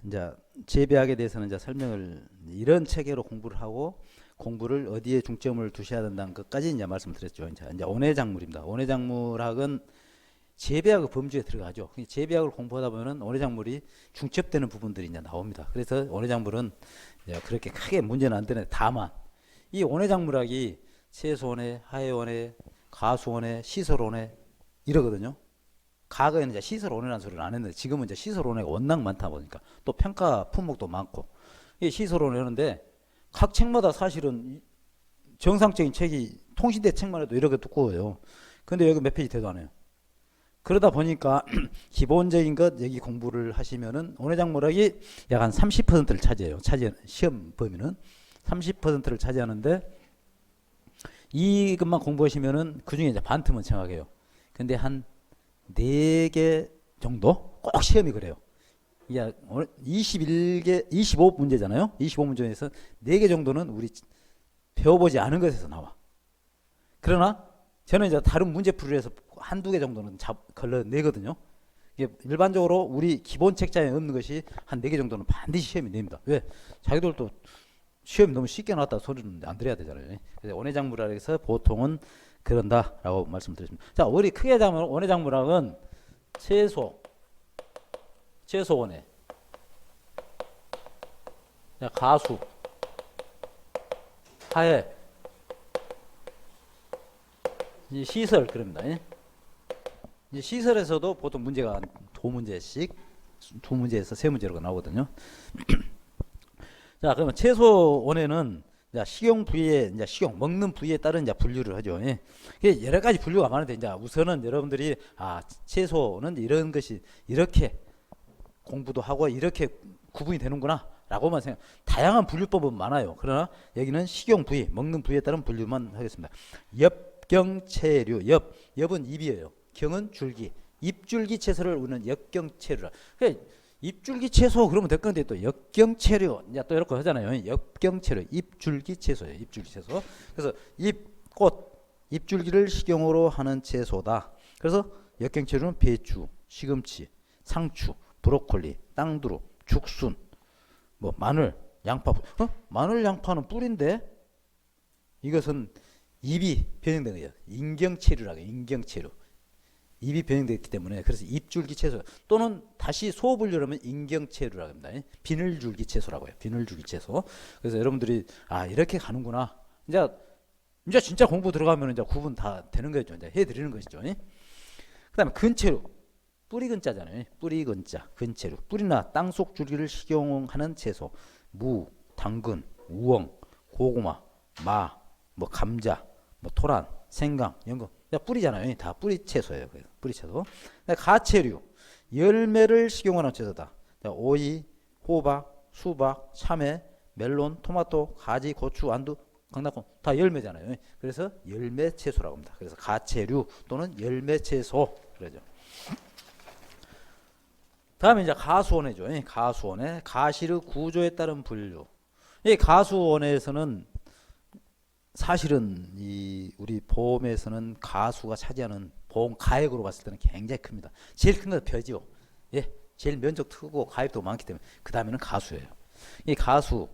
이제 재배학에 대해서는 이제 설명을 이런 체계로 공부를 하고 공부를 어디에 중점을 두셔야 된다는 것까지 이제 말씀드렸죠. 이제 온해작물입니다. 온해작물학은 재배학의 범주에 들어가죠. 재배학을 공부하다 보면은 온해작물이 중첩되는 부분들이 이제 나옵니다. 그래서 온해작물은 이제 그렇게 크게 문제는 안 되는데 다만 이 온해작물학이 채소온해, 하해온해, 가수온해, 시설온해 이러거든요. 과거에는 이제 시설온해라는 소리를 안 했는데 지금은 이제 시설온해가 워낙 많다 보니까 또 평가 품목도 많고 이 시설온해인데 각 책마다 사실은 정상적인 책이 통신대 책만 해도 이렇게 두꺼워요. 근데 여기 몇 페이지 돼도 안 해요. 그러다 보니까 기본적인 것 여기 공부를 하시면은 온해작물학이 약 한 30%를 차지해요. 시험 범위는 30%를 차지하는데 이것만 공부하시면은 그 중에 이제 반틈은 정확해요. 근데 한 4개 정도 꼭 시험이 그래요. 이게 21개, 25문제잖아요. 25문제에서 4개 정도는 우리 배워보지 않은 것에서 나와. 그러나 저는 이제 다른 문제풀이를 해서 한두 개 정도는 걸러내거든요. 이게 일반적으로 우리 기본 책자에 없는 것이 한 4개 정도는 반드시 시험이 냅니다. 왜? 자기들도 시험이 너무 쉽게 나왔다 소리는 안 들어야 되잖아요. 그래서 온해작물학에서 해서 보통은 그런다라고 말씀드렸습니다. 자, 우리 크게 잡으면 온해작물학은 채소온해, 가수, 하해, 시설 그럽니다. 이제 시설에서도 보통 문제가 2문제씩, 2문제에서 3문제로 나오거든요. 자, 그러면 채소온해는 식용 부위에 이제 식용 먹는 부위에 따른 이제 분류를 하죠. 이게 여러 가지 분류가 많은데 이제 우선은 여러분들이 채소는 이런 것이 이렇게 공부도 하고 이렇게 구분이 되는구나라고만 생각. 다양한 분류법은 많아요. 그러나 여기는 식용 부위 먹는 부위에 따른 분류만 하겠습니다. 엽경채류 엽은 잎이에요. 경은 줄기. 잎줄기 채소를 우리는 엽경채류라. 그러니까 잎줄기 채소 그러면 될 건데 또 엽경채류 이제 또 이렇게 하잖아요. 엽경채류 잎줄기 채소예요. 잎줄기 채소. 그래서 잎꽃 잎줄기를 식용으로 하는 채소다. 그래서 엽경채류는 배추, 시금치, 상추, 브로콜리, 땅두루, 죽순, 뭐 마늘, 양파. 마늘, 양파는 뿌리인데 이것은 잎이 변형된 거예요. 인경채류라고 해요. 인경채류. 잎이 변형됐기 때문에 그래서 잎줄기 채소 또는 다시 소분류라면 인경채류라고 합니다. 비늘줄기 채소라고 해요. 비늘줄기 채소. 그래서 여러분들이 이렇게 가는구나. 이제 진짜 공부 들어가면 이제 구분 다 되는 거죠. 이제 해드리는 것이죠. 그다음에 근채류 뿌리 근자잖아요. 뿌리 근자 근채류 뿌리나 땅속 줄기를 식용하는 채소 무, 당근, 우엉, 고구마, 마, 뭐 감자, 뭐 토란, 생강, 연근 뿌리잖아요. 다 뿌리 채소예요. 뿌리 채소. 가채류 열매를 식용하는 채소다. 오이, 호박, 수박, 참외, 멜론, 토마토, 가지, 고추, 안두, 강낭콩 다 열매잖아요. 그래서 열매 채소라고 합니다. 그래서 가채류 또는 열매 채소 그러죠. 다음에 이제 가수원해죠. 가수원해 가시르 구조에 따른 분류. 이 가수원에서는 사실은 우리 보험에서는 가수가 차지하는 보험 가액으로 봤을 때는 굉장히 큽니다. 제일 큰 건 벼지요. 제일 면적 크고 가액도 많기 때문에 그 다음에는 가수예요. 이 가수,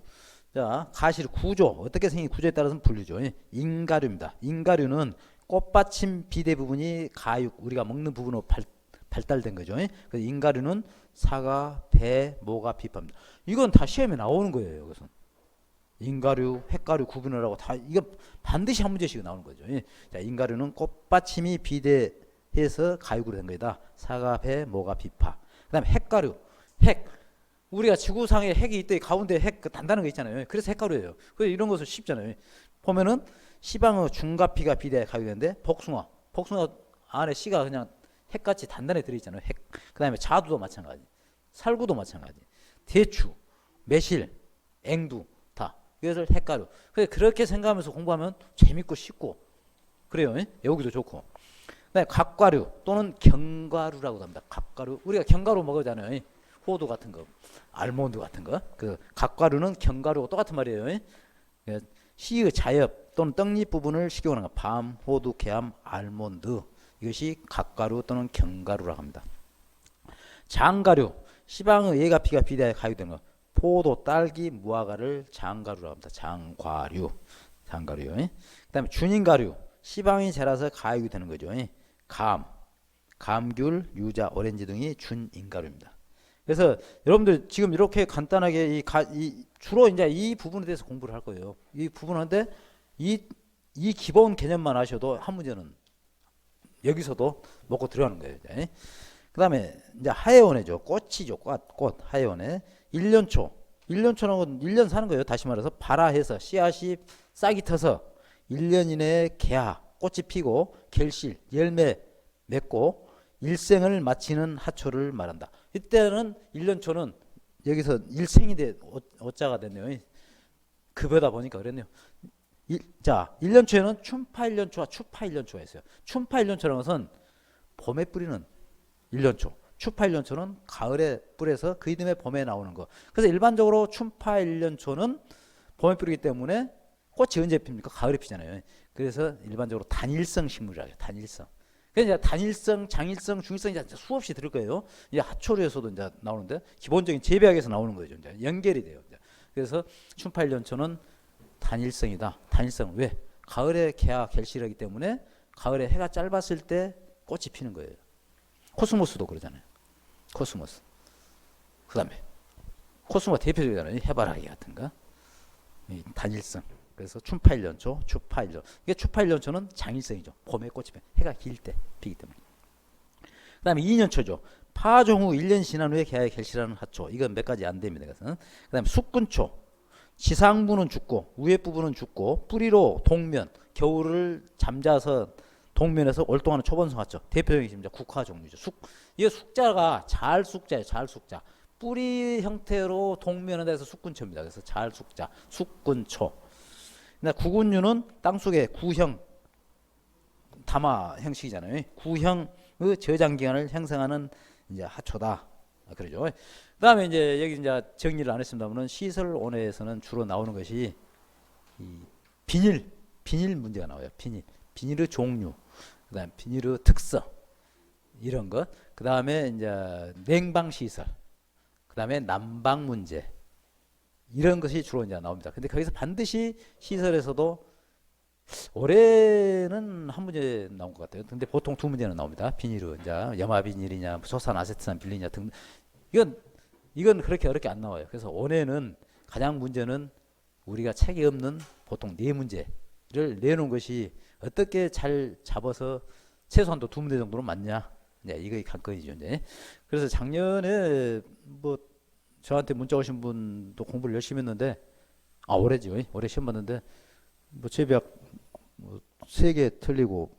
가시르 구조 어떻게 생긴 구조에 따라서는 분류죠. 인가류입니다. 인가류는 꽃받침 비대 부분이 가육 우리가 먹는 부분으로 발달된 거죠. 그래서 인가류는 사과, 배, 모가, 비파입니다. 이건 다 시험에 나오는 거예요. 이것은. 인가류, 햇가류 구분을 하고 다 이거 반드시 한 문제씩 나오는 거죠. 자, 인가류는 꽃받침이 비대해서 가육으로 된 거다. 사과, 배, 모가, 비파. 그다음에 햇가류, 핵. 우리가 지구상에 핵이 있대 가운데 핵 단단한 거 있잖아요. 그래서 핵가루예요. 그래서 이런 것은 쉽잖아요. 보면은 시방의 중가피가 비대 가육인데 복숭아 안에 씨가 그냥 핵같이 단단히 들어있잖아요. 핵. 그다음에 자두도 마찬가지, 살구도 마찬가지, 대추, 매실, 앵두. 이것을 햇가루. 그렇게 생각하면서 공부하면 재밌고 쉽고 그래요. 외우기도 좋고. 갑가루 또는 견과류라고 합니다. 갑가루. 우리가 견과류 먹으잖아요. 호두 같은 거, 알몬드 같은 거. 그 갑가루는 견과류하고 똑같은 말이에요. 씨의 자엽 또는 떡잎 부분을 식용하는 거. 밤, 호두, 개암, 알몬드. 이것이 갑가루 또는 견과류라고 합니다. 장가류. 시방의 예가 피가 비대하여 가육이 되는 거. 포도, 딸기, 무화과를 장가류라고 합니다. 장과류. 장가류. 그다음에 준인가류. 시방이 자라서 가육이 되는 거죠. 감, 감귤, 유자, 오렌지 등이 준인가류입니다. 그래서 여러분들 지금 이렇게 간단하게 주로 이제 이 부분에 대해서 공부를 할 거예요. 이 부분인데 이 기본 개념만 아셔도 한 문제는 여기서도 먹고 들어가는 거예요. 그다음에 이제 하예원해죠. 꽃이죠. 꽃 하예원해. 1년초. 1년초는 1년 사는 거예요. 다시 말해서 발화해서 씨앗이 싹이 터서 1년 이내에 개화, 꽃이 피고 결실, 열매 맺고 일생을 마치는 하초를 말한다. 이때는 1년초는 여기서 일생이 돼 어자가 됐네요. 급여다 보니까 그랬네요. 자, 1년초에는 춘파 1년초와 추파 1년초가 있어요. 춘파 1년초라는 것은 봄에 뿌리는 1년초, 추파 1년초는 가을에 뿌려서 그 이듬해 봄에 나오는 거. 그래서 일반적으로 춘파 1년초는 봄에 뿌리기 때문에 꽃이 언제 핍니까? 가을에 피잖아요. 그래서 일반적으로 단일성 식물이라고 해요. 단일성. 그래서 이제 단일성, 장일성, 중일성 이제 수없이 들을 거예요. 이제 하초류에서도 이제 나오는데 기본적인 재배학에서 나오는 거죠. 이제 연결이 돼요. 그래서 춘파 1년초는 단일성이다. 단일성 왜? 가을에 개화 결실하기 때문에 가을에 해가 짧았을 때 꽃이 피는 거예요. 코스모스도 그러잖아요. 코스모스. 그다음에 코스모가 대표적이잖아요. 해바라기 같은 거. 이 단일성. 그래서 춘파 1년초, 추파 1년. 이게 추파 1년초는 장일성이죠. 봄에 꽃이 피. 해가 길 때 피기 때문에. 그다음에 2년초죠. 파종 후 1년 지난 후에 개화에 결실하는 하초. 이건 몇 가지 안 됩니다. 그다음에 숙군초. 지상부는 죽고 위에 부분은 죽고 뿌리로 동면. 겨울을 잠자서 동면에서 올동하는 초본성하초. 대표적인 국화 종류죠. 이 숙자가 잘 숙자예요. 잘 숙자. 뿌리 형태로 동면에 대해서 숙군초입니다. 그래서 잘 숙자, 숙군초. 구군류는 땅속의 구형 담화 형식이잖아요. 구형의 저장 기간을 형성하는 이제 하초다. 그러죠. 그다음에 이제 여기 이제 정리를 안 했습니다만은 시설원에서는 주로 나오는 것이 이 비닐 문제가 나와요. 비닐의 종류, 그다음 비닐의 특성 이런 것, 그다음에 이제 냉방 시설, 그다음에 난방 문제 이런 것이 주로 이제 나옵니다. 근데 거기서 반드시 시설에서도 올해는 한 문제 나온 것 같아요. 근데 보통 두 문제는 나옵니다. 비닐은 이제 염화 비닐이냐, 소산 아세트산 비닐이냐 등 이건 그렇게 어렵게 안 나와요. 그래서 올해는 가장 문제는 우리가 책이 없는 보통 네 문제를 내놓은 것이 어떻게 잘 잡아서 최소한도 두 문제 정도는 맞냐. 네, 이거 관건이죠. 이제. 그래서 작년에 뭐 저한테 문자 오신 분도 공부를 열심히 했는데 올해죠. 올해 시험 봤는데 뭐 재배학 뭐 3개 틀리고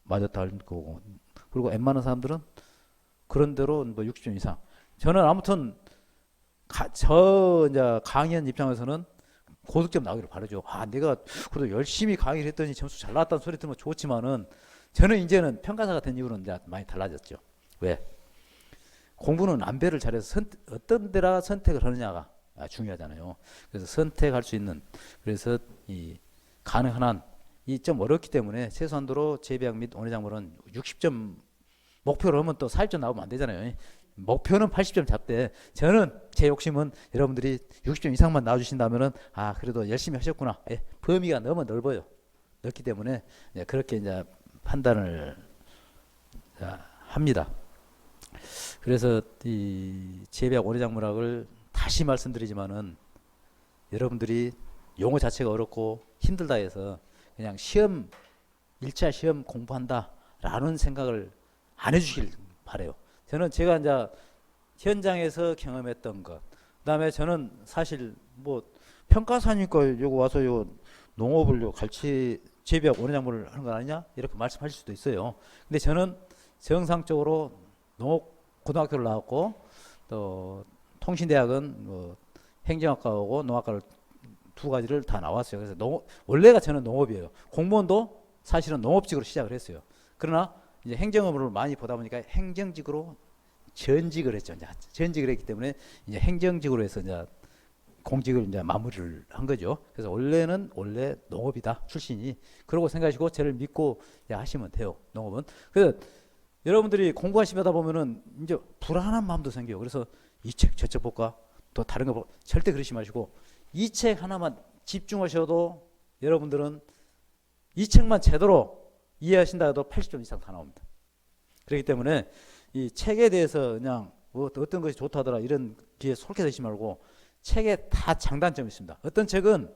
맞았다 할 거고 그리고 웬만한 사람들은 그런 대로 뭐 60점 이상. 저는 아무튼 저 이제 강의한 입장에서는 고득점 나오기를 바라죠. 내가 그래도 열심히 강의를 했더니 점수 잘 나왔다는 소리 들으면 좋지만은 저는 이제는 평가사가 된 이후로는 이제 많이 달라졌죠. 왜? 공부는 안배를 잘해서 어떤 데라 선택을 하느냐가 중요하잖아요. 그래서 선택할 수 있는 그래서 이 가능한 한 이 좀 어렵기 때문에 최소한도로 재배학 및 원예작물은 60점 목표로 하면 또 40점 나오면 안 되잖아요. 목표는 80점 잡되 저는 제 욕심은 여러분들이 60점 이상만 나와주신다면은 그래도 열심히 하셨구나. 범위가 너무 넓어요. 넓기 때문에 그렇게 이제 판단을 합니다. 그래서 이 재배학 원예작물학을 다시 말씀드리지만은 여러분들이 용어 자체가 어렵고 힘들다 해서 그냥 1차 시험 공부한다라는 생각을 안 해주길 바래요. 저는 제가 이제 현장에서 경험했던 것, 그다음에 저는 사실 뭐 평가사니까 요거 와서 요 농업을 요 같이 재배학 원예작물을 하는 거 아니냐 이렇게 말씀하실 수도 있어요. 근데 저는 정상적으로 농업 고등학교를 나왔고 또 통신대학은 뭐 행정학과하고 농학과를 두 가지를 다 나왔어요. 그래서 원래가 저는 농업이에요. 공무원도 사실은 농업직으로 시작을 했어요. 그러나 이제 행정업을 많이 보다 보니까 행정직으로 전직을 했죠. 이제 전직을 했기 때문에 이제 행정직으로 해서 이제 공직을 이제 마무리를 한 거죠. 그래서 원래 농업이다 출신이 그러고 생각하시고 저를 믿고 하시면 돼요. 농업은. 그래서 여러분들이 공부하시다 보면은 이제 불안한 마음도 생겨요. 그래서 이 책 저쪽 볼까? 또 다른 거 볼까? 절대 그러지 마시고 이 책 하나만 집중하셔도 여러분들은 이 책만 제대로 이해하신다 해도 80점 이상 다 나옵니다. 그렇기 때문에 이 책에 대해서 그냥 뭐 어떤 것이 좋다더라 이런 기에 솔깃하지 말고 책에 다 장단점이 있습니다. 어떤 책은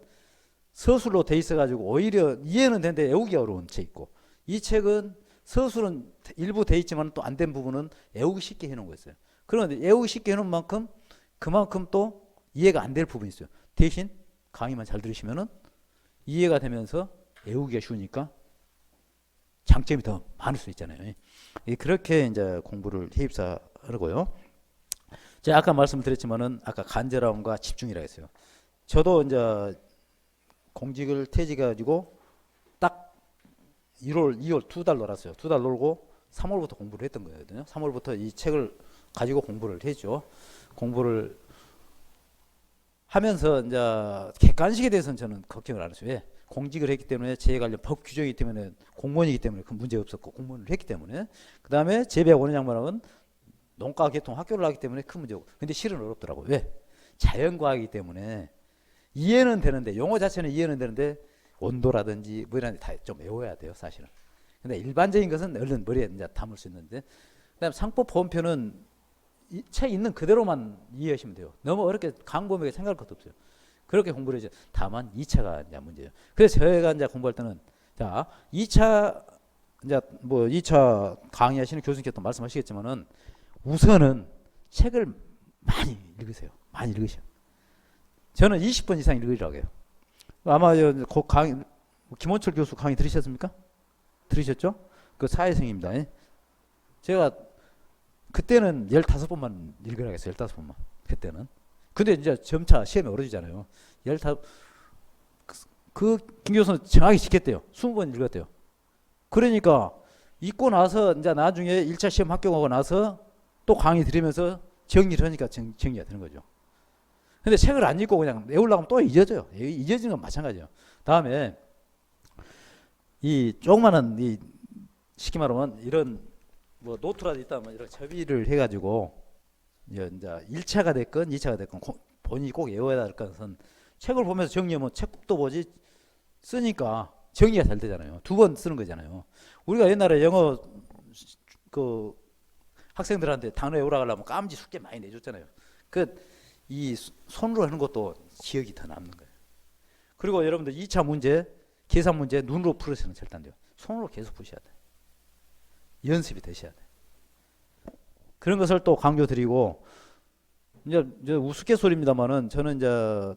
서술로 돼 있어가지고 오히려 이해는 되는데 외우기 어려운 책 있고, 이 책은 서술은 일부 돼 있지만 또 안 된 부분은 외우기 쉽게 해놓은 거 있어요. 그런데 외우기 쉽게 해놓은 만큼 그만큼 또 이해가 안 될 부분이 있어요. 대신 강의만 잘 들으시면은 이해가 되면서 외우기가 쉬우니까 장점이 더 많을 수 있잖아요. 그렇게 이제 공부를 해입사하고요. 제가 아까 말씀드렸지만은 아까 간절함과 집중이라 했어요. 저도 이제 공직을 퇴직해가지고 딱 1월, 2월 2달 놀았어요. 2달 놀고 3월부터 공부를 했던 거거든요. 3월부터 이 책을 가지고 공부를 했죠. 공부를 하면서 이제 객관식에 대해서는 저는 걱정을 안 했어요. 왜? 공직을 했기 때문에 제에 관련 법 규정이기 때문에 공무원이기 때문에 큰 문제 없었고 공무원을 했기 때문에, 그 다음에 재배학 원의 양반은 농가 계통 학교를 하기 때문에 큰 문제 없고, 근데 실은 어렵더라고요. 왜? 자연과학이기 때문에 이해는 되는데 용어 자체는 이해는 되는데 온도라든지 뭐 이런 다 좀 외워야 돼요 사실은. 근데 일반적인 것은 얼른 머리에 이제 담을 수 있는데, 그다음 상법 보험표는 이 책 있는 그대로만 이해하시면 돼요. 너무 어렵게 강범하게 생각할 것도 없어요. 그렇게 공부를 해죠. 다만 2차가 이제 문제예요. 그래서 저희가 이제 공부할 때는 자 2차 이제 뭐 2차 강의하시는 교수님께 또 말씀하시겠지만은 우선은 책을 많이 읽으세요. 많이 읽으셔. 저는 20번 이상 읽으라고 해요. 아마 그 강의 김원철 교수 강의 들으셨습니까? 들으셨죠? 그 사회생입니다. 제가 그때는 15번만 읽으라고 했어요. 15번만. 그때는. 근데 이제 점차 시험에 어려지잖아요. 15, 김 교수는 정확히 지켰대요. 20번 읽었대요. 그러니까 읽고 나서 이제 나중에 1차 시험 합격하고 나서 또 강의 들으면서 정리를 하니까 정리가 되는 거죠. 근데 책을 안 읽고 그냥 외우려고 하면 또 잊어져요. 잊어지는 건 마찬가지예요. 다음에 이 조그마한 이 쉽게 말하면 이런 뭐 노트라도 있다면 이런 접이를 해가지고 이제 1차가 됐건 2차가 됐건 본인이 꼭 외워야 할 것은 책을 보면서 정리하면 책도 보지 쓰니까 정리가 잘 되잖아요. 2번 쓰는 거잖아요. 우리가 옛날에 영어 그 학생들한테 단어 외우라 하려면 깜지 숙제 많이 내줬잖아요. 이 손으로 하는 것도 기억이 더 남는 거예요. 그리고 여러분들 2차 문제, 계산 문제 눈으로 풀으시는 절대 안 돼요. 손으로 계속 푸셔야 돼요. 연습이 되셔야 돼요. 그런 것을 또 강조드리고, 이제 우스갯소리입니다만은 저는 이제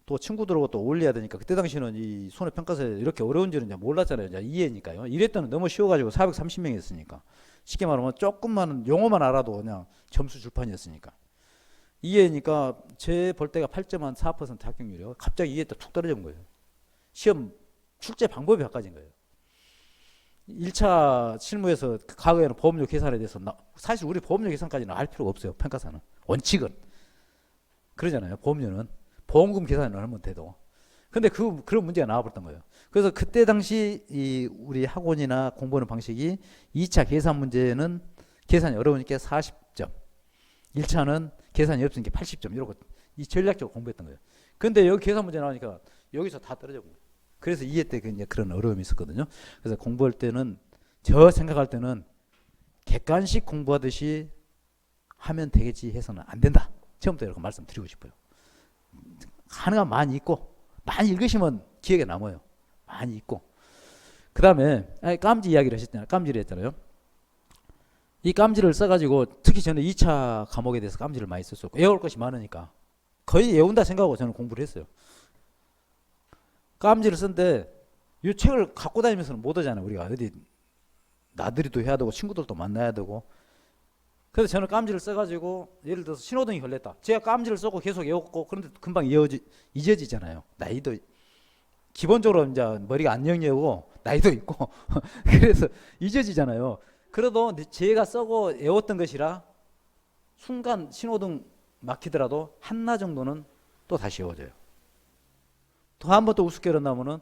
또 친구들하고 또 어울려야 되니까 그때 당시는 이 손해평가서에 이렇게 어려운 줄은 이제 몰랐잖아요. 이제 이해니까요. 이랬더니 너무 쉬워가지고 430명이 했으니까. 쉽게 말하면 조금만 용어만 알아도 그냥 점수 줄판이었으니까. 이해니까 제 볼 때가 8.4% 합격률이요. 갑자기 이해 때 툭 떨어진 거예요. 시험 출제 방법이 바꿔진 거예요. 1차 실무에서 과거에는 보험료 계산에 대해서 사실 우리 보험료 계산까지는 알 필요가 없어요. 평가사는. 원칙은. 그러잖아요. 보험료는. 보험금 계산을 하면 돼도. 근데 그런 문제가 나와버렸던 거예요. 그래서 그때 당시 우리 학원이나 공부하는 방식이 2차 계산 문제는 계산이 어려우니까 40점. 1차는 계산이 없으니까 80점. 이러고 이 전략적으로 공부했던 거예요. 근데 여기 계산 문제 나오니까 여기서 다 떨어져 버려요. 그래서 이해 때 이제 그런 어려움이 있었거든요. 그래서 공부할 때는 저 생각할 때는 객관식 공부하듯이 하면 되겠지 해서는 안 된다. 처음부터 이렇게 말씀드리고 싶어요. 가능하면 많이 읽고 많이 읽으시면 기억에 남아요. 많이 읽고. 그 다음에 깜지 이야기를 하셨잖아요. 깜지를 했잖아요. 이 깜지를 써가지고 특히 저는 2차 과목에 대해서 깜지를 많이 썼었고 외울 것이 많으니까 거의 외운다 생각하고 저는 공부를 했어요. 깜지를 쓴데 이 책을 갖고 다니면서는 못 하잖아요. 우리가 어디 나들이도 해야 되고 친구들도 만나야 되고. 그래서 저는 깜지를 써가지고 예를 들어서 신호등이 걸렸다. 제가 깜지를 쓰고 계속 외웠고 그런데 금방 잊어지잖아요. 나이도 기본적으로 이제 머리가 안 영리하고 나이도 있고 그래서 잊어지잖아요. 그래도 제가 쓰고 외웠던 것이라 순간 신호등 막히더라도 한나 정도는 또 다시 외워져요. 또 한 번 또 우습게 일어나면은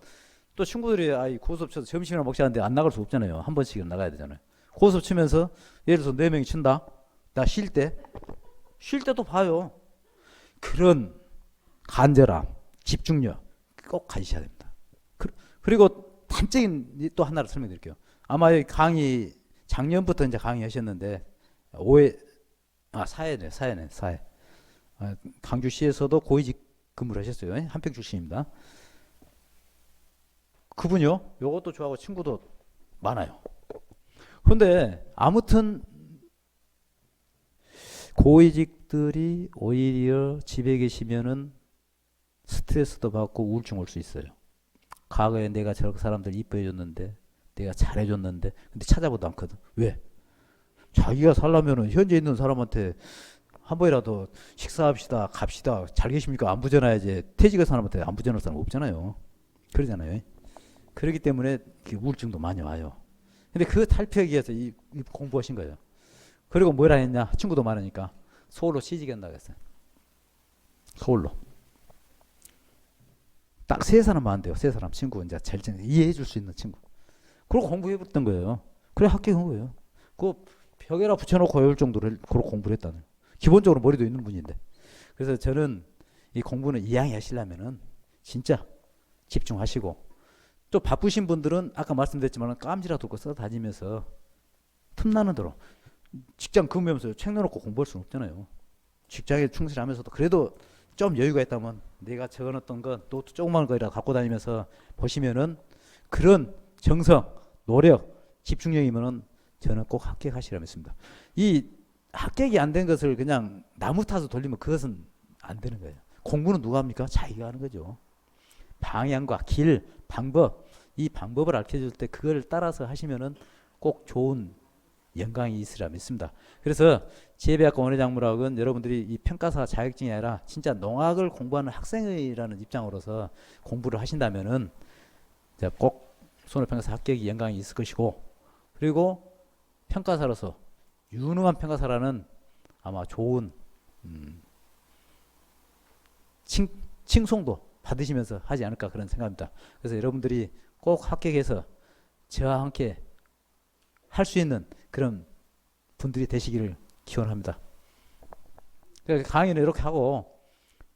또 친구들이 고수업 쳐서 점심이나 먹자는데 안 나갈 수 없잖아요. 한 번씩은 나가야 되잖아요. 고수업 치면서 예를 들어서 4명이 친다. 나 쉴 때 쉴 때도 봐요. 그런 간절함, 집중력 꼭 가지셔야 됩니다. 그리고 단적인 또 하나를 설명드릴게요. 아마 이 강의 작년부터 이제 강의하셨는데 5회 사회. 강주시에서도 고위직 근무를 하셨어요. 한평 출신입니다. 그분요, 요것도 좋아하고 친구도 많아요. 근데 아무튼 고위직들이 오히려 집에 계시면은 스트레스도 받고 우울증 올 수 있어요. 과거에 내가 저 사람들 이뻐해줬는데, 내가 잘해줬는데, 근데 찾아보도 않거든. 왜? 자기가 살려면은 현재 있는 사람한테 한 번이라도 식사합시다, 갑시다, 잘 계십니까? 안부 전화야지. 퇴직한 사람한테 안부 전할 사람 없잖아요. 그러잖아요. 그렇기 때문에 우울증도 많이 와요. 근데 그 탈피하기 위해서 이 공부하신 거예요. 그리고 뭐라 했냐? 친구도 많으니까 서울로 취직한다고 했어요. 서울로. 딱 세 사람만 안 돼요. 세 사람 친구 이제 제일 이해해 줄 수 있는 친구. 그러고 공부해봤던 거예요. 그래 합격한 거예요. 그 벽에다 붙여놓고 외울 정도를 그렇게 공부를 했다는. 기본적으로 머리도 있는 분인데. 그래서 저는 이 공부는 이왕 하시려면은 진짜 집중하시고, 또 바쁘신 분들은 아까 말씀드렸지만 깜지라 들고 써 다니면서 틈나는 대로 직장 근무하면서 책 내놓고 공부할 수는 없잖아요. 직장에 충실하면서도 그래도 좀 여유가 있다면 내가 적어놨던 건 또 조그만 거라도 갖고 다니면서 보시면은 그런 정성, 노력, 집중력이면은 저는 꼭 합격하시라고 했습니다. 이 합격이 안 된 것을 그냥 나무 타서 돌리면 그것은 안 되는 거예요. 공부는 누가 합니까? 자기가 하는 거죠. 방향과 길, 방법, 이 방법을 알려줄 때 그걸 따라서 하시면은 꼭 좋은 영광이 있으리라 믿습니다. 그래서 지혜대학교 원예작물학은 여러분들이 이 평가사 자격증이 아니라 진짜 농학을 공부하는 학생이라는 입장으로서 공부를 하신다면은 꼭 손해평가사 합격이 영광이 있을 것이고, 그리고 평가사로서 유능한 평가사라는 아마 좋은 칭송도 받으시면서 하지 않을까 그런 생각입니다. 그래서 여러분들이 꼭 합격해서 저와 함께 할 수 있는 그런 분들이 되시기를 기원합니다. 그러니까 강의는 이렇게 하고,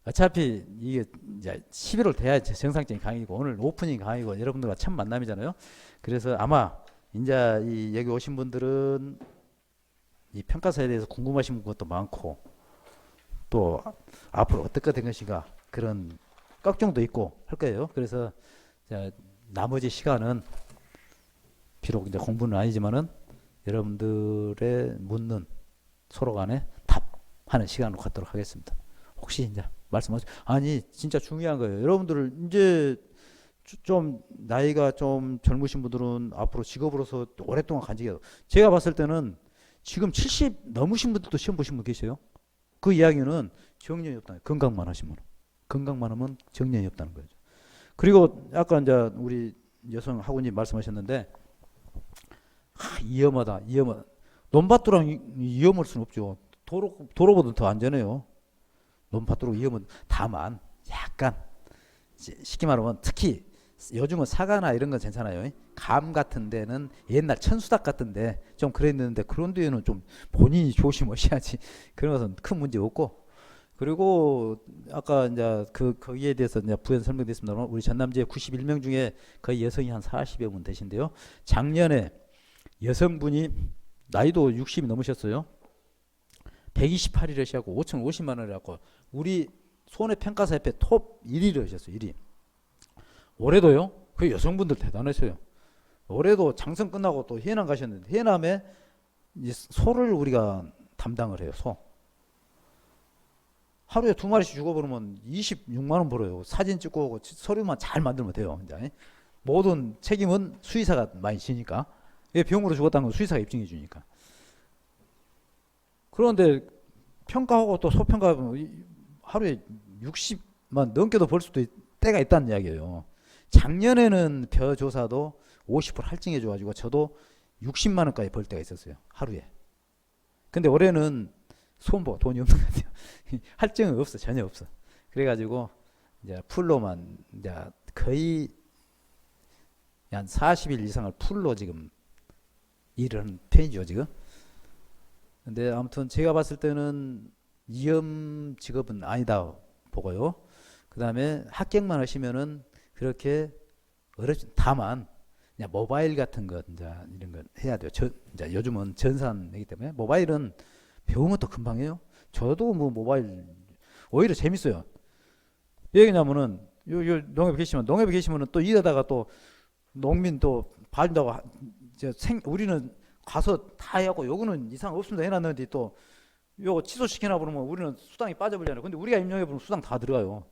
어차피 이게 이제 11월 돼야 정상적인 강의고, 오늘 오프닝 강의고 여러분들과 첫 만남이잖아요. 그래서 아마 이제 이 여기 오신 분들은 이 평가사에 대해서 궁금하신 것도 많고, 또 앞으로 어떻게 된 것인가 그런 걱정도 있고 할 거예요. 그래서 나머지 시간은 비록 이제 공부는 아니지만은 여러분들의 묻는 서로 간에 답하는 시간으로 갖도록 하겠습니다. 혹시 이제 말씀하세요. 아니 진짜 중요한 거예요. 여러분들 이제 좀 나이가 좀 젊으신 분들은 앞으로 직업으로서 오랫동안 간직해요. 제가 봤을 때는 지금 70 넘으신 분들도 시험 보신 분 계세요. 그 이야기는 정년이 없다. 건강만 하시면. 건강만 하면 정년이 없다는 거죠. 그리고 아까 이제 우리 여성 학우님 말씀하셨는데, 위험하다. 논밭도랑 위험할 수는 없죠. 도로보다 더 안전해요. 논밭도로 위험은. 다만 약간 쉽게 말하면 특히 요즘은 사과나 이런 건 괜찮아요. 감 같은 데는 옛날 천수닭 같은데 좀 그랬는데 그런 데는 좀 본인이 조심하셔야지. 그런 것은 큰 문제 없고. 그리고 아까 이제 거기에 대해서 이제 부연 설명드렸습니다만, 우리 전남지에 91명 중에 거의 여성이 한 40여 분 되신데요. 작년에 여성분이 나이도 60이 넘으셨어요. 128일을 하시고 5,050만 원을 갖고 우리 손해평가사협회 톱 1위를 하셨어요. 1위. 올해도요. 그 여성분들 대단했어요. 올해도 장성 끝나고 또 해남 가셨는데, 해남에 소를 우리가 담당을 해요. 소. 하루에 2마리씩 죽어버리면 26만 원 벌어요. 사진 찍고 오고 서류만 잘 만들면 돼요. 이제 모든 책임은 수의사가 많이 지니까. 병으로 죽었다는 건 수의사가 입증해 주니까. 그런데 평가하고 또 소평가하면 하루에 60만 넘게도 벌 수도 때가 있다는 이야기예요. 작년에는 벼 조사도 50% 할증해 줘가지고 저도 60만 원까지 벌 때가 있었어요. 하루에. 근데 올해는 손보 돈이 없는 것 같아요. 할증은 없어. 전혀 없어. 그래가지고 이제 풀로만 이제 거의 한 40일 이상을 풀로 지금 일을 하는 편이죠 지금. 근데 아무튼 제가 봤을 때는 위험 직업은 아니다 보고요. 그다음에 합격만 하시면은 그렇게 어렵지. 다만 그냥 모바일 같은 거 이제 이런 거 해야 돼요. 이제 요즘은 전산이기 때문에 모바일은 배우면 또 금방 해요. 저도 뭐 모바일 오히려 재밌어요. 왜 그러냐면은 요 농협에 계시면은 또 이러다가 또 농민 또 봐준다고 우리는 가서 다 해갖고 요거는 이상 없습니다 해놨는데 또 요거 취소시키나 그러면 우리는 수당이 빠져버리잖아요. 근데 우리가 입력해 보면 수당 다 들어가요.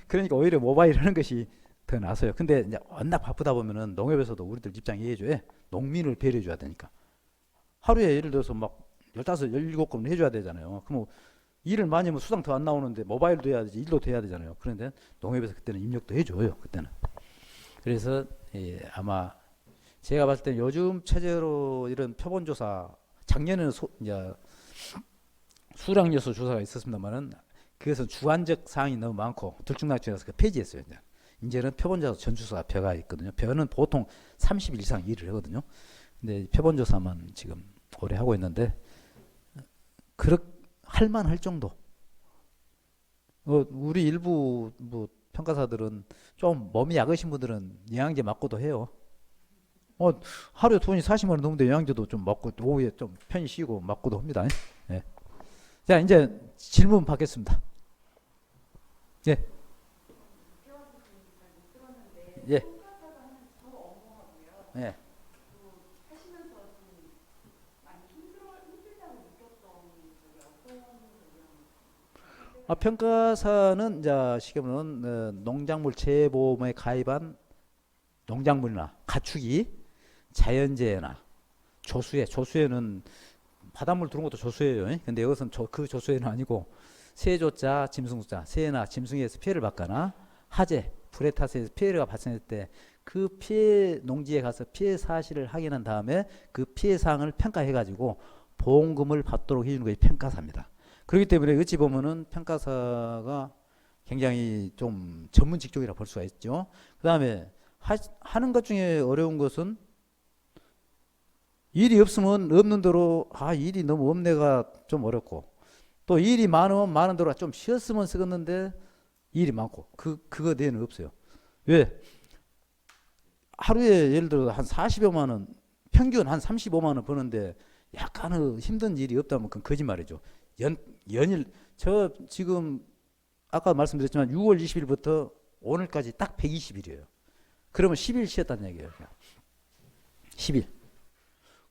그러니까 오히려 모바일 하는 것이 더 나서요. 근데 이제 워낙 바쁘다 보면은 농협에서도 우리들 입장 이해해줘요. 농민을 배려해줘야 되니까. 하루에 예를 들어서 막 15, 17건 해줘야 되잖아요. 그럼 일을 많이 하면 수당 더 안 나오는데 모바일도 해야 되지, 일도 돼야 되잖아요. 그런데 농협에서 그때는 입력도 해줘요. 그때는. 그래서 아마 제가 봤을 때 요즘 체제로 이런 표본조사 작년에는 이제 수량요소 조사가 있었습니다만은 그것은 주관적 사항이 너무 많고 들쭉날쭉해서 그 폐지했어요. 이제는 표본조사 전주소가 벼가 있거든요. 벼는 보통 30일 이상 일을 하거든요. 근데 표본조사만 지금 오래 하고 있는데 할만할 정도. 우리 일부 뭐 평가사들은 좀 몸이 약으신 분들은 영양제 맞고도 해요. 하루에 돈이 40만 원 넘는데 영양제도 좀 먹고 오후에 좀 편히 쉬고 맞고도 합니다. 예. 자, 이제 질문 받겠습니다. 예. 예. 예. 평가사는 이제 시험은 농작물 재보험에 가입한 농작물이나 가축이 자연재해나 조수에는 바닷물 들어온 것도 조수예요. 근데 이것은 그 조수에는 아니고 세조자, 짐승자, 새나 짐승에서 피해를 받거나 화재, 불에 타서 피해가 발생했을 때 그 피해 농지에 가서 피해 사실을 확인한 다음에 그 피해 사항을 평가해가지고 보험금을 받도록 해주는 것이 평가사입니다. 그렇기 때문에 어찌 보면은 평가사가 굉장히 좀 전문 직종이라 볼 수가 있죠. 그 다음에 하는 것 중에 어려운 것은 일이 없으면 없는 대로 일이 너무 없네가 좀 어렵고 또 일이 많으면 많은 대로 좀 쉬었으면 쓰겠는데 일이 많고 그거 내에는 없어요. 왜? 하루에 예를 들어 한 40여만 원 평균 한 35만 원 버는데 약간의 힘든 일이 없다면 그건 거짓말이죠. 연일 저 지금 아까 말씀드렸지만 6월 20일부터 오늘까지 딱 120일이에요. 그러면 10일 쉬었다는 얘기예요. 10일.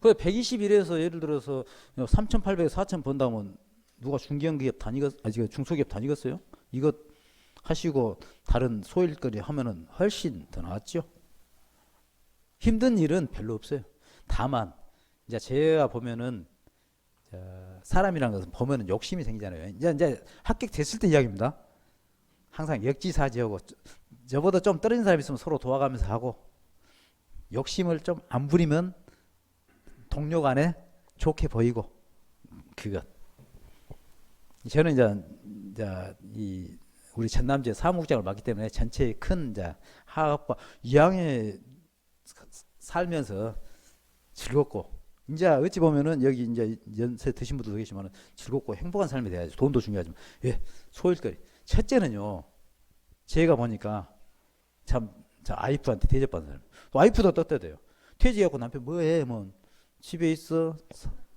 그 120일에서 예를 들어서 3,800, 4,000 번다면 누가 중견기업 중소기업 다니겠어요? 이거 하시고 다른 소일거리 하면은 훨씬 더 나았죠. 힘든 일은 별로 없어요. 다만 이제 제가 보면은 사람이라는 것은 보면은 욕심이 생기잖아요. 이제 합격됐을 때 이야기입니다. 항상 역지사지하고 저보다 좀 떨어진 사람이 있으면 서로 도와가면서 하고 욕심을 좀 안 부리면 동료 간에 좋게 보이고 그것. 저는 이제 이 우리 전남지에 사무국장을 맡기 때문에 전체의 큰 이제 하업과 이왕에 살면서 즐겁고 이제 어찌 보면은 여기 이제 연세 드신 분들도 계시지만 즐겁고 행복한 삶이 돼야죠. 돈도 중요하지만 소일거리. 첫째는요. 제가 보니까 참 아이프한테 대접받는 사람. 또 아이프도 떳떳해요. 퇴직하고 남편 뭐해? 뭐 집에 있어.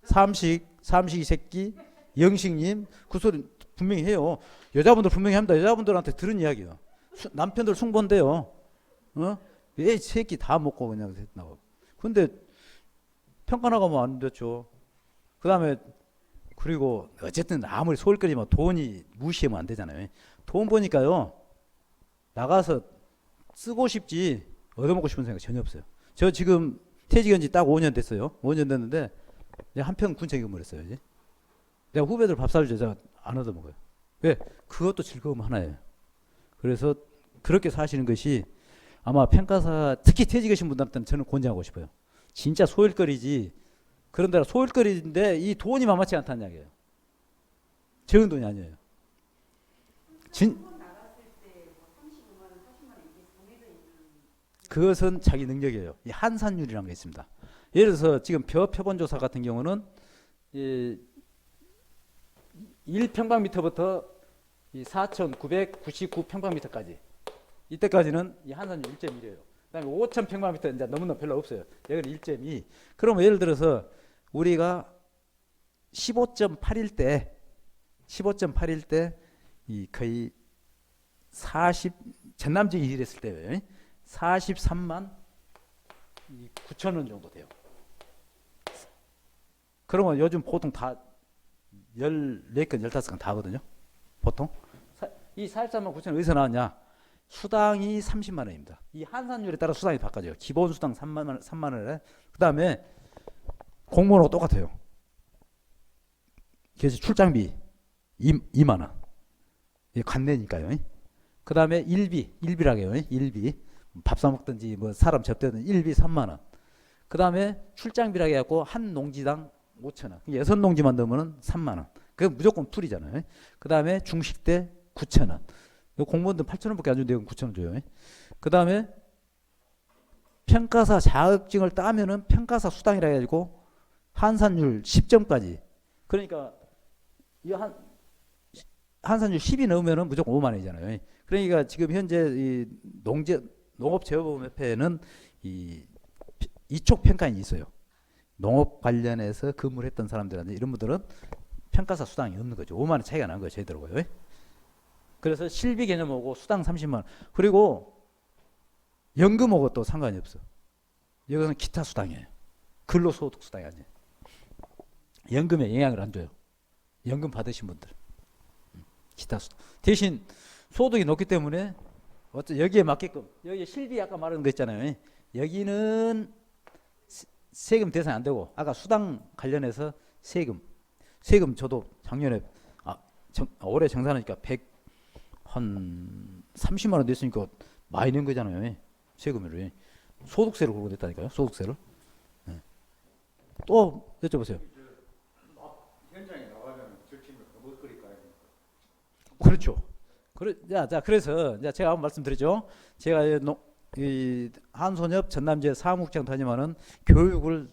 삼식이 새끼 영식님 그 소리 분명히 해요. 여자분들 분명히 합니다. 여자분들한테 들은 이야기요. 남편들 숭본데요. 왜 새끼 다 먹고 그냥 나가고. 근데 평가 나가면 안 됐죠. 그 다음에 그리고 어쨌든 아무리 소일거리면 돈이 무시하면 안 되잖아요. 돈 버니까요. 나가서 쓰고 싶지 얻어먹고 싶은 생각 전혀 없어요. 저 지금 퇴직한 지 딱 5년 됐어요. 5년 됐는데 한평 군책임을 했어요. 이제. 내가 후배들 밥 사줄 때 제가 안 얻어먹어요. 왜? 그것도 즐거움 하나예요. 그래서 그렇게 사시는 것이 아마 평가사 특히 퇴직하신 분들한테는 저는 권장하고 싶어요. 진짜 소일거리지. 그런데 소일거리인데 이 돈이 만만치 않다는 이야기예요. 적은 돈이 아니에요. 그것은 자기 능력이에요. 이 한산율이라는 게 있습니다. 예를 들어서 지금 벼 표본조사 같은 경우는 1평방미터부터 이 4,999평방미터까지 이때까지는 이 한산율 1.1이에요. 그다음에 5,000평방미터 이제 넘는 별로 없어요. 여기는 1.2. 그러면 예를 들어서 우리가 15.8일 때 이 거의 40 전남지기 일했을 때 43만 9천 원 정도 돼요. 그러면 요즘 보통 다 14건 15건 다 하거든요. 보통 이 43만 9천 원 어디서 나왔냐? 수당이 30만 원입니다. 이 한산율에 따라 수당이 바꿔져요. 기본 수당 3만 원에 그다음에 공무원하고 똑같아요. 그래서 출장비 2만 원. 이게 관내니까요. 그다음에 일비라고 해요. 일비. 밥 사 먹든지 뭐 사람 접대든 일비 3만 원. 그다음에 출장비라고 해 갖고 한 농지당 5천 원. 6농지만 넣으면은 3만 원. 그 무조건 풀이잖아요. 그다음에 중식 때 9천 원. 공무원들 8천 원밖에 안 주는데 9천 원 줘요. 그다음에 평가사 자격증을 따면은 평가사 수당이라 해 가지고 한산율 10점까지. 그러니까 이 한산율 10이 넘으면은 무조건 5만 원이잖아요. 그러니까 지금 현재 이 농업재배법협회는 이쪽 평가인이 있어요. 농업 관련해서 근무를 했던 사람들한테 이런 분들은 평가사 수당이 없는 거죠. 5만 원 차이가 난 거예요. 저희들하고요. 그래서 실비 개념하고 수당 30만 원. 그리고 연금하고 또 상관이 없어. 이것은 기타 수당이에요. 근로소득 수당이 아니에요. 연금에 영향을 안 줘요. 연금 받으신 분들. 기타 수당. 대신 소득이 높기 때문에 여기에 맞게끔 여기 실비 아까 말한 거 있잖아요. 여기는 세금 대상이 안 되고 아까 수당 관련해서 세금 저도 작년에 올해 정산하니까 한 30만 원 냈으니까 많이 낸 거잖아요. 세금을. 소득세를 그러고 냈다니까요. 소득세를. 네. 또 여쭤보세요. 현장에 나가면 절침을 못 그릴까요? 그렇죠. 그래서 제가 한번 말씀드리죠. 제가 이 한손협 전남지회 사무국장 다니면은 교육을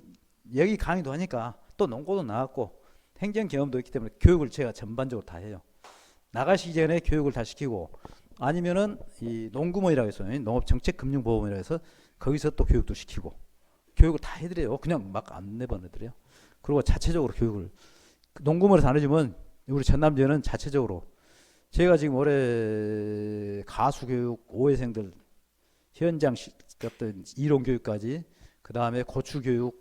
여기 강의도 하니까 또 농고도 나왔고 행정 경험도 있기 때문에 교육을 제가 전반적으로 다 해요. 나가시기 전에 교육을 다 시키고 아니면은 이 농구모이라고 해서 농업정책금융보험이라고 해서 거기서 또 교육도 시키고 교육을 다 해드려요. 그냥 막 안 내보내드려요. 그리고 자체적으로 교육을 농구모에서 안 해주면 우리 전남지회는 자체적으로 제가 지금 올해 가수교육 5회생들 현장 어떤 이론교육까지 그 다음에 고추교육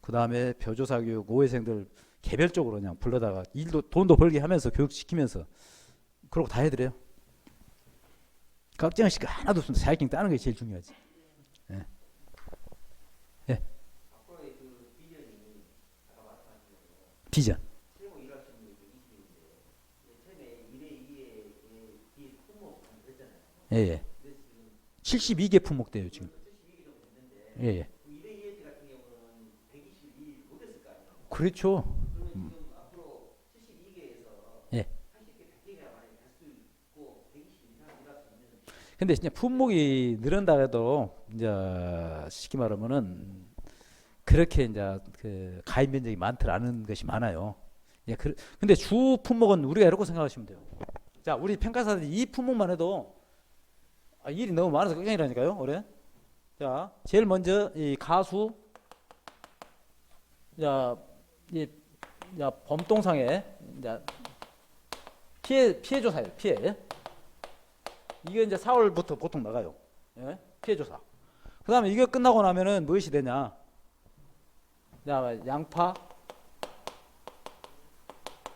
그 다음에 벼조사교육 5회생들 개별적으로 그냥 불러다가 돈도 벌게 하면서 교육시키면서 그러고 다 해드려요. 걱정하실 거 하나도 없습니다. 자격증 따는 게 제일 중요하지. 예. 예. 비전. 예. 72개 품목대요 지금. 예. 그렇죠. 예. 근데 진짜 품목이 늘은다 해도 이제 쉽게 말하면은 그렇게 이제 그 가입 면적이 많지 않은 것이 많아요. 예. 근데 주 품목은 우리가 이렇게 생각하시면 돼요. 자, 우리 평가사들이 이 품목만 해도 일이 너무 많아서 걱정이라니까요. 올해. 자, 제일 먼저 이 가수 범동상에 피해 조사예요. 피해. 이게 이제 4월부터 보통 나가요. 예? 피해 조사. 그다음에 이거 끝나고 나면은 무엇이 되냐? 양파,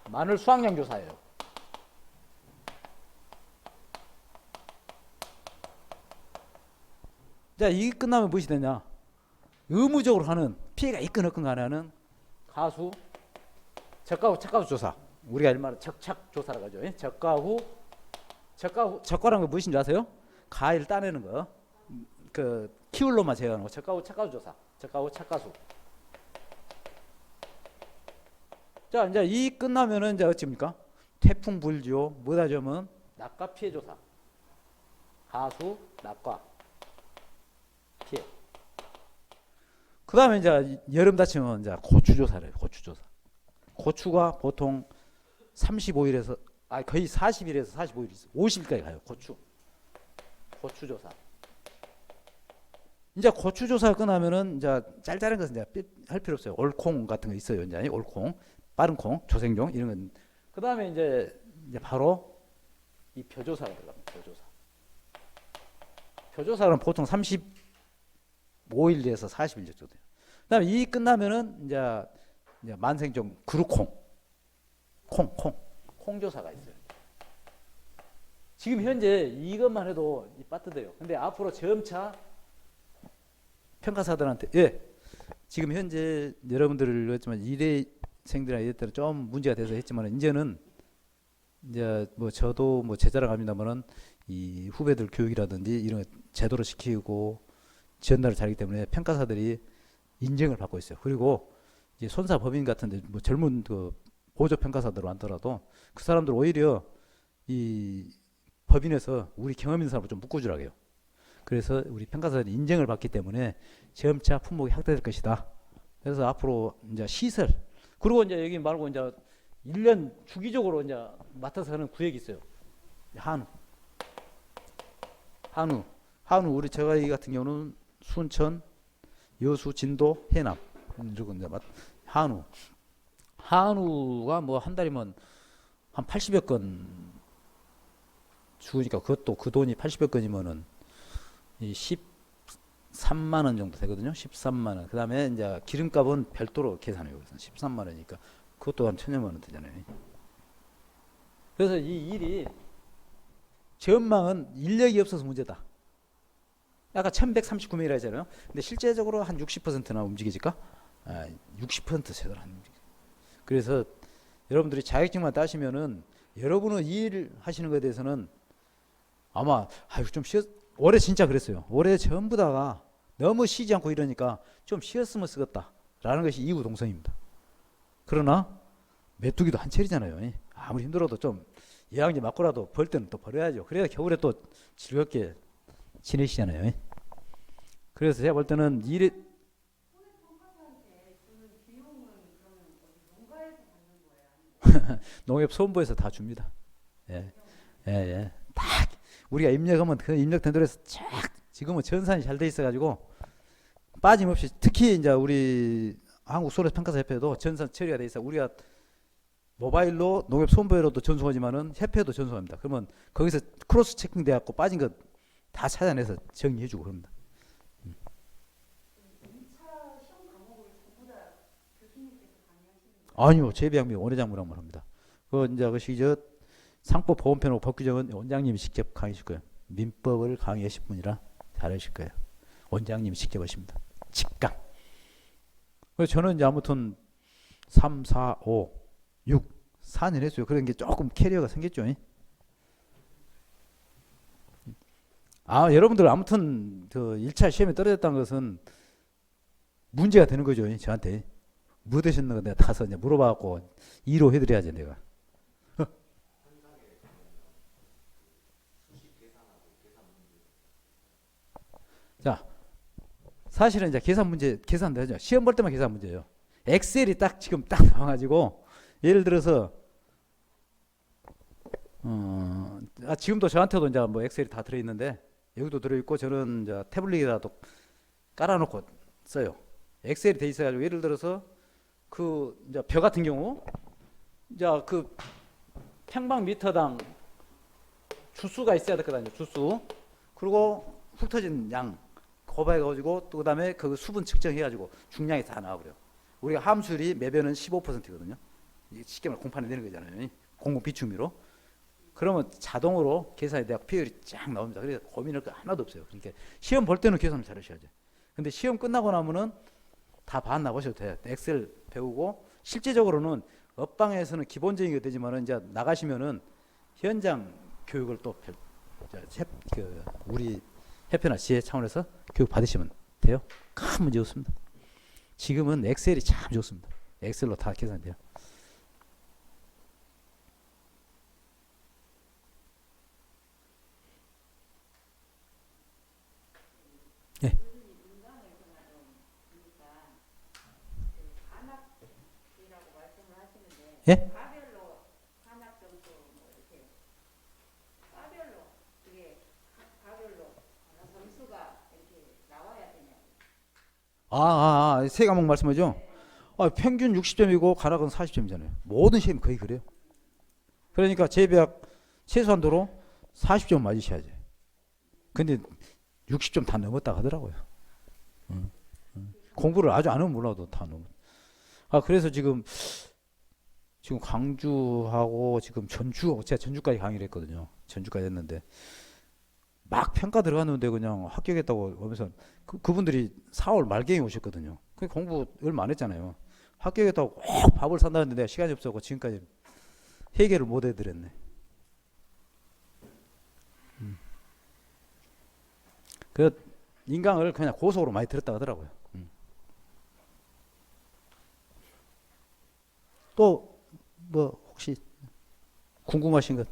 마늘 수확량 조사예요. 자, 이게 끝나면 무엇이 되냐? 의무적으로 하는 피해가 있건 없건 간에 하는 가수 적가 후 착가 후 조사. 우리가 일말로 적착 조사라고 하죠. 적가 후 적과라는 거 무엇인지 아세요? 가위를 따내는 거. 그 키울로만 제어하는 거. 적가 후 착가 후 조사. 적가 후 착가수. 자, 이제 이 끝나면은 이제 어찌입니까? 태풍 불지요. 뭐다 점은 낙과 피해 조사. 가수 낙과 피해. 그다음에 이제 여름 다치면 이제 고추 조사를 해요. 고추 조사. 고추가 보통 35일에서 거의 40일에서 45일 있어요. 50일까지 가요. 고추 조사. 이제 고추 조사 끝나면은 이제 짤짤한 것은 이제 할 필요 없어요. 올콩 같은 거 있어요. 이제 올콩, 빠른 콩, 조생종 이런 건. 그다음에 이제 바로 이 벼조사가 들어갑니다. 벼조사. 벼조사는 보통 35일에서 40일 정도 돼요. 그다음에 이 끝나면은 이제 만생종 그루콩, 콩조사가 있어요. 지금 현재 이것만 해도 빠뜨려요. 근데 앞으로 점차 평가사들한테 지금 현재 여러분들을 했지만 일회생들이나 이럴 때는 좀 문제가 돼서 했지만 이제는 이제 저도 제 자랑합니다만은 이 후배들 교육이라든지 이런 제도로 시키고 전달을 잘하기 때문에 평가사들이 인정을 받고 있어요. 그리고 이제 손사 법인 같은데 젊은 그 보조 평가사들 많더라도 그 사람들 오히려 이 법인에서 우리 경험 있는 사람을 좀 묶어주라고 해요. 그래서 우리 평가사들이 인정을 받기 때문에 점차 품목이 확대될 것이다. 그래서 앞으로 이제 시설 그리고 이제 여기 말고 이제 1년 주기적으로 이제 맡아서 하는 구역이 있어요. 한우 우리 저희 같은 경우는 순천, 여수, 진도, 해남 이러고 이제 한우가 한 달이면 한 80여 건 주니까 그것도 그 돈이 80여 건이면은 이 13만 원 정도 되거든요. 13만 원. 그다음에 이제 기름값은 별도로 계산해요. 그래서 13만 원이니까 그것도 한 1,000여만 원 되잖아요. 그래서 이 일이 전망은 인력이 없어서 문제다. 아까 1139명이라 했잖아요. 근데 실제적으로 한 60%나 움직이질까? 60% 제대로 안 움직여. 그래서 여러분들이 자격증만 따시면은 여러분은 이 일 하시는 것에 대해서는 아마 좀 올해 진짜 그랬어요. 올해 전부 다가 너무 쉬지 않고 이러니까 좀 쉬었으면 쓰겠다라는 것이 이구동성입니다. 그러나 메뚜기도 한철이잖아요. 아무리 힘들어도 좀 예양제 맞고라도 벌 때는 또 벌어야죠. 그래야 겨울에 또 즐겁게 지내시잖아요. 그래서 제가 볼 때는 일이 농협소원부에서 다 줍니다. 딱 우리가 입력하면 그 입력된 대로 해서 쫙 지금은 전산이 잘 돼 있어가지고 빠짐없이 특히 이제 우리 한국소래평가사협회도 전산 처리가 돼 있어. 우리가 모바일로 농협소원부로도 전송하지만은 협회도 전송합니다. 그러면 거기서 크로스 체킹 돼갖고 빠진 거 다 찾아내서 정리해주고 그럽니다. 아니요, 재배양비 원회장부라고 합니다. 그 이제 그것이 상법 보험편하고 법규정은 원장님이 직접 강의하실 거예요. 민법을 강의하실 분이라 잘하실 거예요. 원장님이 직접 하십니다. 직강. 그래서 저는 이제 아무튼 3, 4, 5, 6, 4년 했어요. 그런 게 조금 캐리어가 생겼죠. 여러분들 아무튼 그 1차 시험에 떨어졌다는 것은 문제가 되는 거죠. 저한테. 뭐 되셨는가 내가 가서 이제 물어봐갖고 이로 해드려야지 내가. 자, 사실은 이제 계산 문제 계산도 하죠. 시험 볼 때만 계산 문제예요. 엑셀이 지금 딱 나와가지고 예를 들어서 지금도 저한테도 이제 엑셀이 다 들어있는데 여기도 들어있고 저는 이제 태블릿에다도 깔아놓고 써요. 엑셀이 돼 있어가지고 예를 들어서 이제 벼 같은 경우 이제 그 평방미터당 주수가 있어야 될 거다. 주수 그리고 훅 터진 양 거봐가지고 또 그다음에 그 수분 측정해가지고 중량이 다 나와버려. 우리가 함수율이 매변은 15%거든요. 쉽게 말해 공판에 내는 거잖아요. 공공 비축미로. 그러면 자동으로 계산이 돼서 비율이 쫙 나옵니다. 그래서 고민할 거 하나도 없어요. 그러니까 시험 볼 때는 계산을 잘하셔야죠. 근데 시험 끝나고 나면은 다 봤나 보셔도 돼요. 엑셀 배우고 실제적으로는 업방에서는 기본적인 게 되지만은 이제 나가시면은 현장 교육을 또 우리 협회나 지회 차원에서 교육 받으시면 돼요. 큰 문제 없습니다. 지금은 엑셀이 참 좋습니다. 엑셀로 다 계산돼요. 네. 예? 세 과목 말씀하죠? 평균 60점이고 가락은 40점이잖아요. 모든 시험이 거의 그래요. 그러니까 재배학 최소한도로 40점 맞으셔야죠. 근데 60점 다 넘었다 하더라고요. 공부를 아주 안 하면 몰라도 다 넘어. 그래서 지금 광주하고 지금 제가 전주까지 강의를 했거든요. 전주까지 했는데 막 평가 들어갔는데 그냥 합격했다고 하면서 그분들이 4월 말경에 오셨거든요. 그 공부 얼마 안 했잖아요. 합격했다고 꼭 밥을 산다는데 내가 시간이 없어서 지금까지 해결을 못 해드렸네. 그 인강을 그냥 고속으로 많이 들었다 하더라고요. 또 뭐 혹시 궁금하신 것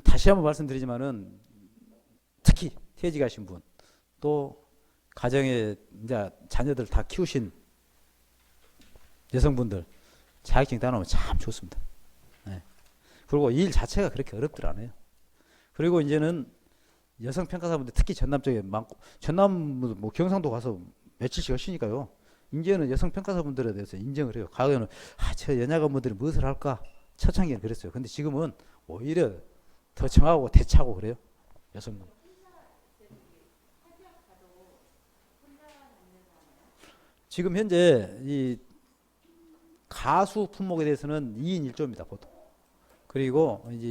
다시 한번 말씀드리지만은 특히 퇴직하신 분 또 가정에 이제 자녀들 다 키우신 여성분들 자격증 따놓으면 참 좋습니다. 네. 그리고 일 자체가 그렇게 어렵들 않아요. 그리고 이제는 여성 평가사분들 특히 전남 쪽에 많고 전남 뭐 경상도 가서 며칠씩 하시니까요. 이제는 여성 평가사분들에 대해서 인정을 해요. 과거에는 저 연약한분들이 무엇을 할까 초창기에는 그랬어요. 근데 지금은 오히려 더 정하고 대차고 그래요. 여성분. 지금 현재 이 가수 품목에 대해서는 2인 1조입니다. 보통. 그리고 이제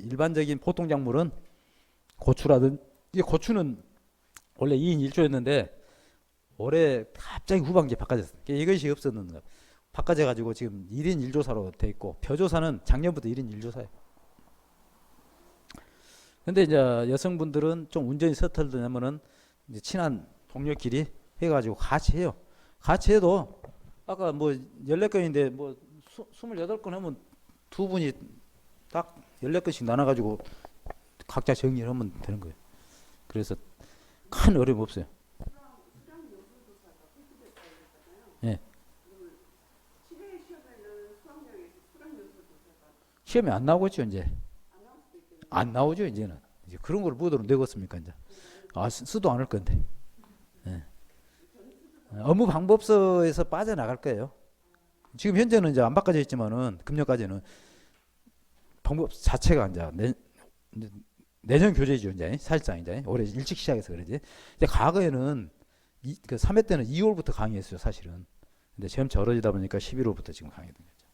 일반적인 보통 작물은 고추라든 이 고추는 원래 2인 1조였는데 올해 갑자기 후반기에 바꿔졌어요. 이것이 없었는가. 바꿔져 가지고 지금 1인 1조사로 돼 있고 벼조사는 작년부터 1인 1조사예요. 근데 이제 여성분들은 좀 운전이 서툴더냐면은 이제 친한 동료끼리 해가지고 같이 해요. 같이 해도 아까 뭐 14건인데 뭐 28건 하면 두 분이 딱 14건씩 나눠가지고 각자 정리를 하면 되는 거예요. 그래서 큰 어려움 없어요. 예. 시험에 안 나오겠죠 이제. 안 나오죠 이제는. 이제 그런 걸 뭐로 내겠습니까 이제. 쓰도 않을 건데. 예. 업무 방법서에서 빠져나갈 거예요. 지금 현재는 이제 안 바꿔져 있지만은 금년까지는 방법 자체가 이제 내년 교재죠 이제 사실상 이제 올해 일찍 시작해서 그러지. 근데 과거에는 그 3회 때는 2월부터 강의했어요 사실은. 근데 점차 어려지다 보니까 11월부터 지금 강의된 거죠.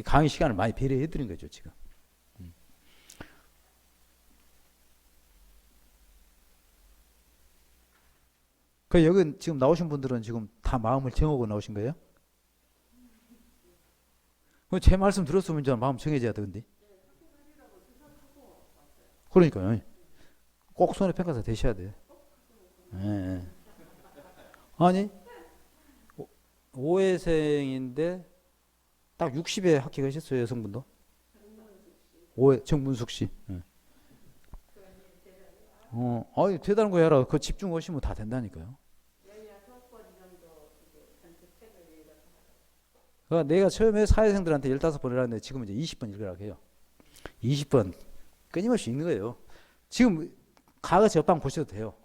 강의 시간을 많이 배려해 드린 거죠 지금. 그 여기 지금 나오신 분들은 지금 다 마음을 정하고 나오신 거예요? 제 말씀 들었으면 이제 마음 정해져야 되는데. 그러니까요. 꼭 손해평가사 되셔야 돼요. 예. 아니 5회생인데 딱 60에 합격하셨어요 여성분도. 5회 정문숙 씨. 예. 대단한 거 해라. 그 집중하시면 다 된다니까요. 그러니까 내가 처음에 사회생들한테 15번 이라는데 지금 이제 20번 읽으라고 해요. 20번 끊임없이 읽는 거예요. 지금 가거치 옆방 보셔도 돼요.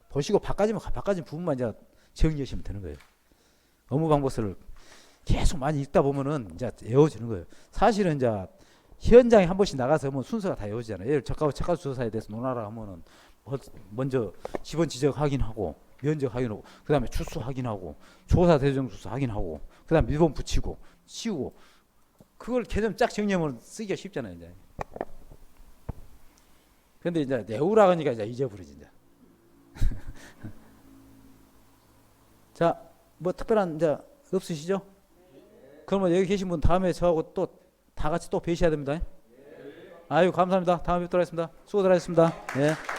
보시고 바꿔지면 바꿔진 부분만 이제 정리하시면 되는 거예요. 업무 방법서를 계속 많이 읽다 보면은 이제 외워지는 거예요. 사실은 이제 현장에 한 번씩 나가서 하면 순서가 다 외워지잖아요. 예를 들어 착가수 조사에 대해서 논하라 하면은 먼저 지번 지적 확인하고 면적 확인하고 그다음에 추수 확인하고 조사 대정 추수 확인하고 그다음에 밀본 붙이고 씌우고 그걸 개념 쫙 정리하면 쓰기가 쉽잖아요 이제. 근데 이제 내우라 하니까 이제 잊어버리지 이제. 자, 뭐 특별한 이제 없으시죠? 그러면 여기 계신 분 다음에 저하고 또 다 같이 또 뵈셔야 됩니다. 아유 감사합니다. 다음에 뵙도록 하겠습니다. 수고들 하셨습니다. 예.